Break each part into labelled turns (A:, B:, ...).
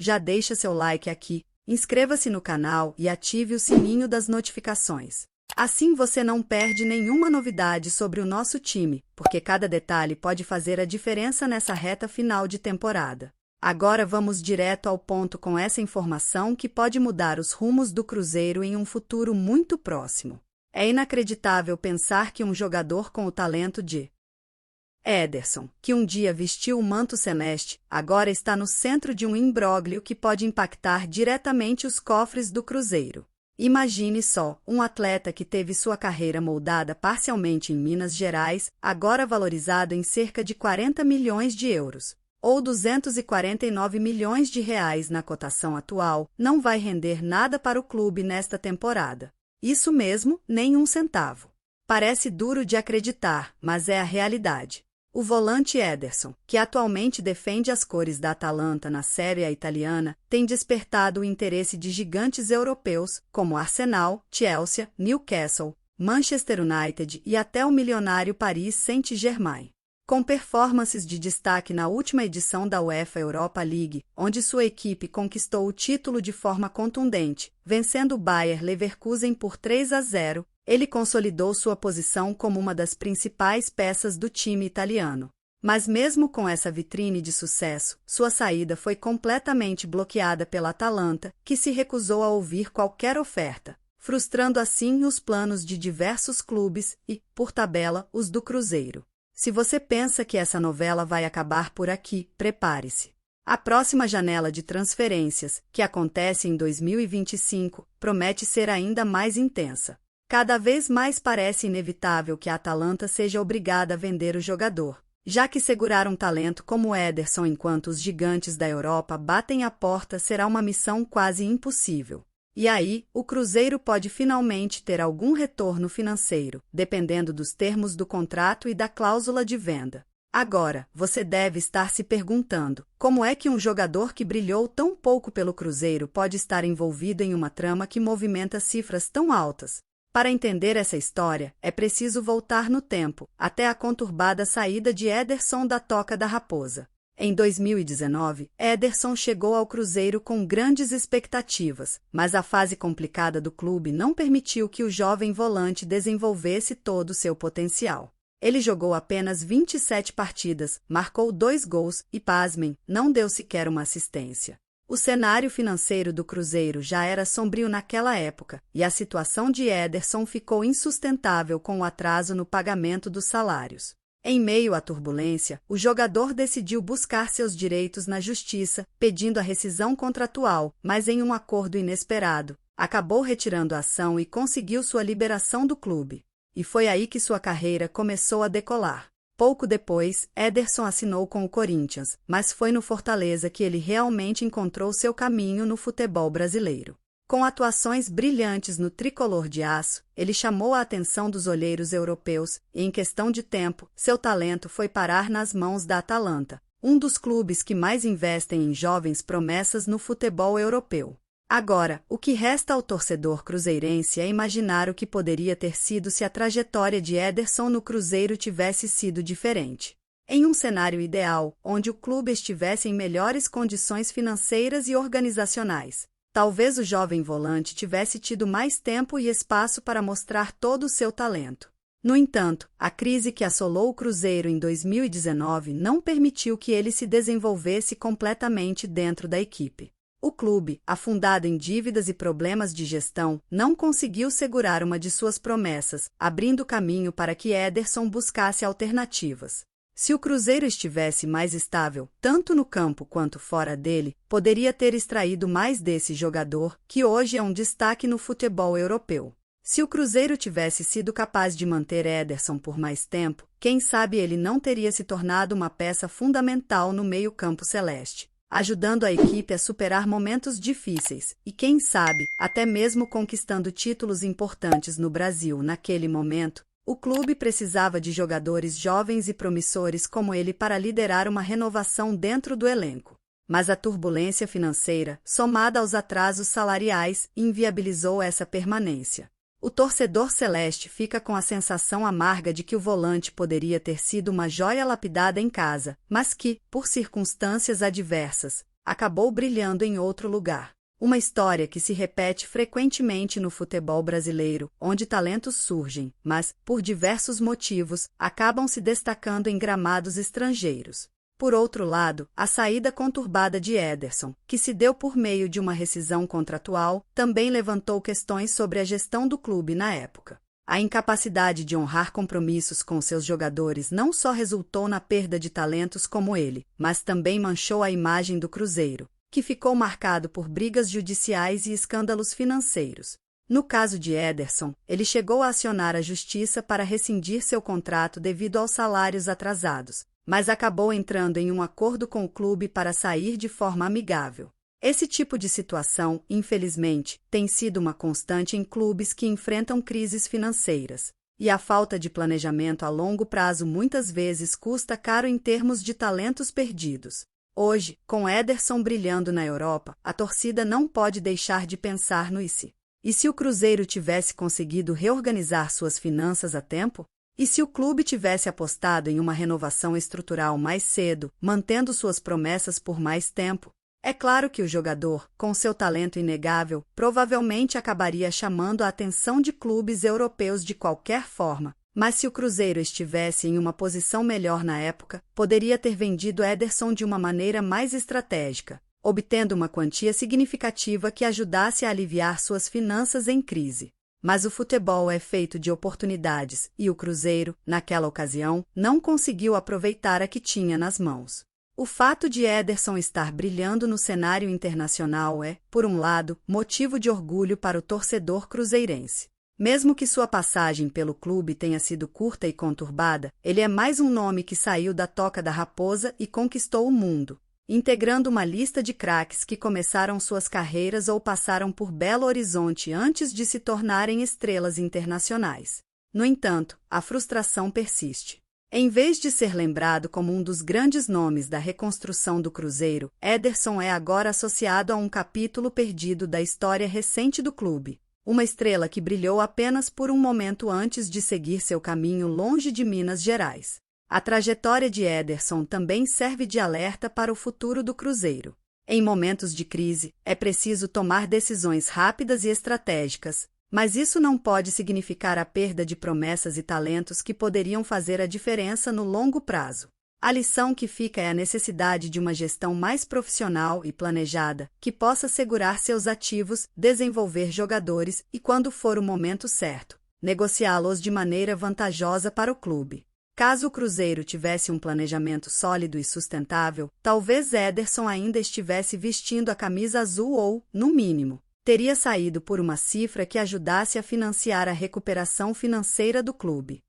A: já deixa seu like aqui, inscreva-se no canal e ative o sininho das notificações. Assim você não perde nenhuma novidade sobre o nosso time, porque cada detalhe pode fazer a diferença nessa reta final de temporada. Agora vamos direto ao ponto com essa informação que pode mudar os rumos do Cruzeiro em um futuro muito próximo. É inacreditável pensar que um jogador com o talento de Ederson, que um dia vestiu o manto celeste, agora está no centro de um imbróglio que pode impactar diretamente os cofres do Cruzeiro. Imagine só, um atleta que teve sua carreira moldada parcialmente em Minas Gerais, agora valorizado em cerca de 40 milhões de euros, ou 249 milhões de reais na cotação atual, não vai render nada para o clube nesta temporada. Isso mesmo, nem um centavo. Parece duro de acreditar, mas é a realidade. O volante Ederson, que atualmente defende as cores da Atalanta na Série A italiana, tem despertado o interesse de gigantes europeus, como Arsenal, Chelsea, Newcastle, Manchester United e até o milionário Paris Saint-Germain. Com performances de destaque na última edição da UEFA Europa League, onde sua equipe conquistou o título de forma contundente, vencendo o Bayer Leverkusen por 3-0, ele consolidou sua posição como uma das principais peças do time italiano. Mas mesmo com essa vitrine de sucesso, sua saída foi completamente bloqueada pela Atalanta, que se recusou a ouvir qualquer oferta, frustrando assim os planos de diversos clubes e, por tabela, os do Cruzeiro. Se você pensa que essa novela vai acabar por aqui, prepare-se. A próxima janela de transferências, que acontece em 2025, promete ser ainda mais intensa. Cada vez mais parece inevitável que a Atalanta seja obrigada a vender o jogador, já que segurar um talento como Ederson enquanto os gigantes da Europa batem a porta será uma missão quase impossível. E aí, o Cruzeiro pode finalmente ter algum retorno financeiro, dependendo dos termos do contrato e da cláusula de venda. Agora, você deve estar se perguntando, como é que um jogador que brilhou tão pouco pelo Cruzeiro pode estar envolvido em uma trama que movimenta cifras tão altas? Para entender essa história, é preciso voltar no tempo, até a conturbada saída de Ederson da Toca da Raposa. Em 2019, Ederson chegou ao Cruzeiro com grandes expectativas, mas a fase complicada do clube não permitiu que o jovem volante desenvolvesse todo o seu potencial. Ele jogou apenas 27 partidas, marcou 2 gols e, pasmem, não deu sequer uma assistência. O cenário financeiro do Cruzeiro já era sombrio naquela época, e a situação de Ederson ficou insustentável com o atraso no pagamento dos salários. Em meio à turbulência, o jogador decidiu buscar seus direitos na justiça, pedindo a rescisão contratual, mas em um acordo inesperado, acabou retirando a ação e conseguiu sua liberação do clube. E foi aí que sua carreira começou a decolar. Pouco depois, Ederson assinou com o Corinthians, mas foi no Fortaleza que ele realmente encontrou seu caminho no futebol brasileiro. Com atuações brilhantes no tricolor de aço, ele chamou a atenção dos olheiros europeus e, em questão de tempo, seu talento foi parar nas mãos da Atalanta, um dos clubes que mais investem em jovens promessas no futebol europeu. Agora, o que resta ao torcedor cruzeirense é imaginar o que poderia ter sido se a trajetória de Ederson no Cruzeiro tivesse sido diferente. Em um cenário ideal, onde o clube estivesse em melhores condições financeiras e organizacionais, talvez o jovem volante tivesse tido mais tempo e espaço para mostrar todo o seu talento. No entanto, a crise que assolou o Cruzeiro em 2019 não permitiu que ele se desenvolvesse completamente dentro da equipe. O clube, afundado em dívidas e problemas de gestão, não conseguiu segurar uma de suas promessas, abrindo caminho para que Ederson buscasse alternativas. Se o Cruzeiro estivesse mais estável, tanto no campo quanto fora dele, poderia ter extraído mais desse jogador, que hoje é um destaque no futebol europeu. Se o Cruzeiro tivesse sido capaz de manter Ederson por mais tempo, quem sabe ele não teria se tornado uma peça fundamental no meio-campo celeste, ajudando a equipe a superar momentos difíceis e, quem sabe, até mesmo conquistando títulos importantes no Brasil naquele momento. O clube precisava de jogadores jovens e promissores como ele para liderar uma renovação dentro do elenco. Mas a turbulência financeira, somada aos atrasos salariais, inviabilizou essa permanência. O torcedor celeste fica com a sensação amarga de que o volante poderia ter sido uma joia lapidada em casa, mas que, por circunstâncias adversas, acabou brilhando em outro lugar. Uma história que se repete frequentemente no futebol brasileiro, onde talentos surgem, mas, por diversos motivos, acabam se destacando em gramados estrangeiros. Por outro lado, a saída conturbada de Ederson, que se deu por meio de uma rescisão contratual, também levantou questões sobre a gestão do clube na época. A incapacidade de honrar compromissos com seus jogadores não só resultou na perda de talentos como ele, mas também manchou a imagem do Cruzeiro, que ficou marcado por brigas judiciais e escândalos financeiros. No caso de Ederson, ele chegou a acionar a justiça para rescindir seu contrato devido aos salários atrasados, mas acabou entrando em um acordo com o clube para sair de forma amigável. Esse tipo de situação, infelizmente, tem sido uma constante em clubes que enfrentam crises financeiras, e a falta de planejamento a longo prazo muitas vezes custa caro em termos de talentos perdidos. Hoje, com Ederson brilhando na Europa, a torcida não pode deixar de pensar no e se. E se o Cruzeiro tivesse conseguido reorganizar suas finanças a tempo? E se o clube tivesse apostado em uma renovação estrutural mais cedo, mantendo suas promessas por mais tempo? É claro que o jogador, com seu talento inegável, provavelmente acabaria chamando a atenção de clubes europeus de qualquer forma. Mas se o Cruzeiro estivesse em uma posição melhor na época, poderia ter vendido Ederson de uma maneira mais estratégica, obtendo uma quantia significativa que ajudasse a aliviar suas finanças em crise. Mas o futebol é feito de oportunidades e o Cruzeiro, naquela ocasião, não conseguiu aproveitar a que tinha nas mãos. O fato de Ederson estar brilhando no cenário internacional é, por um lado, motivo de orgulho para o torcedor cruzeirense. Mesmo que sua passagem pelo clube tenha sido curta e conturbada, ele é mais um nome que saiu da toca da raposa e conquistou o mundo, integrando uma lista de craques que começaram suas carreiras ou passaram por Belo Horizonte antes de se tornarem estrelas internacionais. No entanto, a frustração persiste. Em vez de ser lembrado como um dos grandes nomes da reconstrução do Cruzeiro, Ederson é agora associado a um capítulo perdido da história recente do clube. Uma estrela que brilhou apenas por um momento antes de seguir seu caminho longe de Minas Gerais. A trajetória de Ederson também serve de alerta para o futuro do Cruzeiro. Em momentos de crise, é preciso tomar decisões rápidas e estratégicas, mas isso não pode significar a perda de promessas e talentos que poderiam fazer a diferença no longo prazo. A lição que fica é a necessidade de uma gestão mais profissional e planejada, que possa segurar seus ativos, desenvolver jogadores e, quando for o momento certo, negociá-los de maneira vantajosa para o clube. Caso o Cruzeiro tivesse um planejamento sólido e sustentável, talvez Ederson ainda estivesse vestindo a camisa azul ou, no mínimo, teria saído por uma cifra que ajudasse a financiar a recuperação financeira do clube.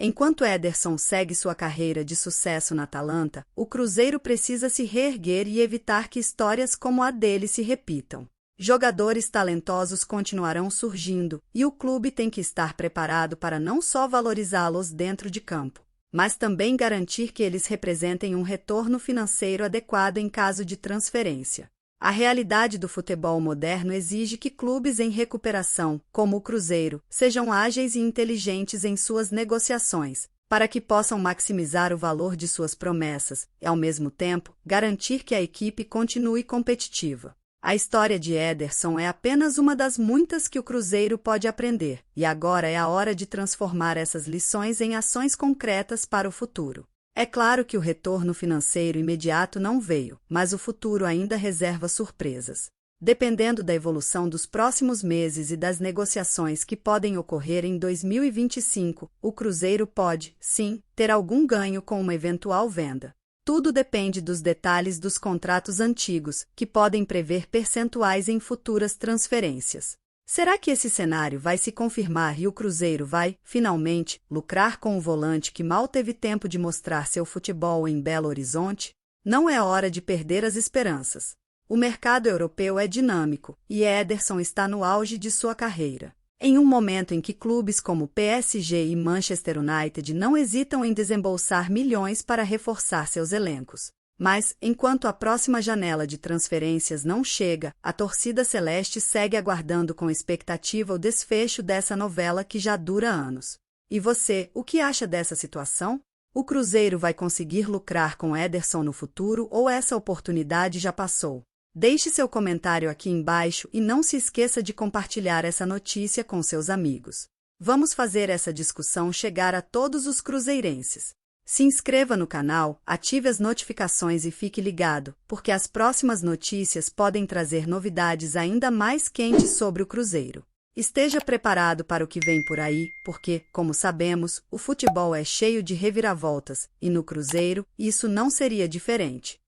A: Enquanto Ederson segue sua carreira de sucesso na Atalanta, o Cruzeiro precisa se reerguer e evitar que histórias como a dele se repitam. Jogadores talentosos continuarão surgindo, e o clube tem que estar preparado para não só valorizá-los dentro de campo, mas também garantir que eles representem um retorno financeiro adequado em caso de transferência. A realidade do futebol moderno exige que clubes em recuperação, como o Cruzeiro, sejam ágeis e inteligentes em suas negociações, para que possam maximizar o valor de suas promessas e, ao mesmo tempo, garantir que a equipe continue competitiva. A história de Ederson é apenas uma das muitas que o Cruzeiro pode aprender, e agora é a hora de transformar essas lições em ações concretas para o futuro. É claro que o retorno financeiro imediato não veio, mas o futuro ainda reserva surpresas. Dependendo da evolução dos próximos meses e das negociações que podem ocorrer em 2025, o Cruzeiro pode, sim, ter algum ganho com uma eventual venda. Tudo depende dos detalhes dos contratos antigos, que podem prever percentuais em futuras transferências. Será que esse cenário vai se confirmar e o Cruzeiro vai, finalmente, lucrar com o volante que mal teve tempo de mostrar seu futebol em Belo Horizonte? Não é hora de perder as esperanças. O mercado europeu é dinâmico, e Ederson está no auge de sua carreira. Em um momento em que clubes como PSG e Manchester United não hesitam em desembolsar milhões para reforçar seus elencos. Mas, enquanto a próxima janela de transferências não chega, a torcida celeste segue aguardando com expectativa o desfecho dessa novela que já dura anos. E você, o que acha dessa situação? O Cruzeiro vai conseguir lucrar com Ederson no futuro ou essa oportunidade já passou? Deixe seu comentário aqui embaixo e não se esqueça de compartilhar essa notícia com seus amigos. Vamos fazer essa discussão chegar a todos os cruzeirenses. Se inscreva no canal, ative as notificações e fique ligado, porque as próximas notícias podem trazer novidades ainda mais quentes sobre o Cruzeiro. Esteja preparado para o que vem por aí, porque, como sabemos, o futebol é cheio de reviravoltas, e no Cruzeiro, isso não seria diferente.